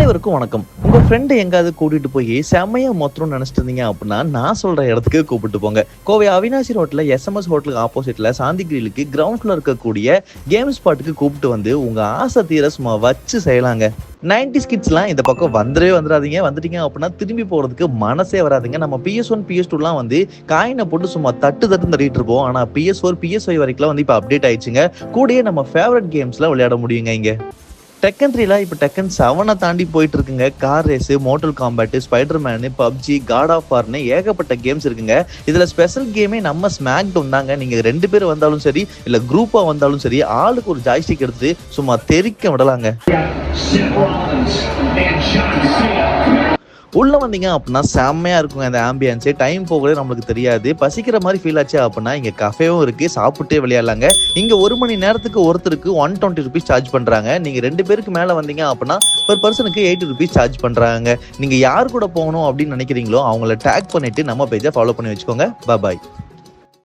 அனைவருக்கும் வணக்கம். உங்க ஃப்ரெண்ட் எங்காவது கூட்டிட்டு போய் செம்மையா மொத்தம்னு நினைச்சிட்டு இருந்தீங்க அப்படின்னா நான் சொல்ற இடத்துக்கு கூப்பிட்டு போங்க. கோவை அவினாசி ரோட்ல எஸ்எம்எஸ் ஹோட்டலுக்கு ஆப்போசிட்ல சாந்தி கிரிலுக்கு கிரவுண்ட் ஃப்ளோர் இருக்கக்கூடிய கேம் ஸ்பாட்டுக்கு கூப்பிட்டு வந்து உங்க ஆசை தீர சும்மா வச்சு செய்யலாங்க. 90s கிட்ஸ்லாம் இந்த பக்கம் வந்துடாதீங்க. வந்துட்டீங்க அப்படின்னா திரும்பி போறதுக்கு மனசே வராதுங்க. நம்ம PS1 PS2லாம் வந்து காயினை போட்டு சும்மா தட்டு தட்டிட்டு இருப்போம். ஆனா PS4 PS5 வரைக்கும் வந்து இப்ப அப்டேட் ஆயிடுச்சுங்க. கூடயே நம்ம ஃபேவரட் கேம்ஸ்ல விளையாட முடியுங்க. இங்க டெக்கன் 3ல இப்போ டெக்கன் 7 தாண்டி போயிட்டு இருக்குங்க. கார் ரேஸ், மோட்டல் காம்பேட், ஸ்பைடர்மேனு, பப்ஜி, காட் ஆஃப் வார்னு ஏகப்பட்ட கேம்ஸ் இருக்குங்க. இதுல ஸ்பெஷல் கேமே நம்ம ஸ்மாக் டவுன் தாங்க. நீங்க 2 பேர் வந்தாலும் சரி இல்ல குரூப்பா வந்தாலும் சரி ஆளுக்கு ஒரு ஜாய்ஸ்டிக் எடுத்து சும்மா தெறிக்க விடலாங்க. உள்ள வந்தீங்க அப்படின்னா செம்மையா இருக்குங்க. இந்த ஆம்பியன்ஸே டைம் போகவே நம்மளுக்கு தெரியாது. பசிக்கிற மாதிரி ஃபீல் ஆச்சு அப்படின்னா இங்க கஃபேவும் இருக்கு, சாப்பிட்டே விளையாடலாங்க. இங்க 1 மணி நேரத்துக்கு ஒருத்தருக்கு 120 rupees சார்ஜ் பண்றாங்க. நீங்க 2 பேருக்கு மேல வந்தீங்க அப்படின்னா per பர்சனுக்கு 80 rupees சார்ஜ் பண்றாங்க. நீங்க யார் கூட போகணும் அப்படின்னு நினைக்கிறீங்களோ அவங்கள டேக் பண்ணிட்டு நம்ம பேஜை ஃபாலோ பண்ணி வச்சுக்கோங்க. பாய்.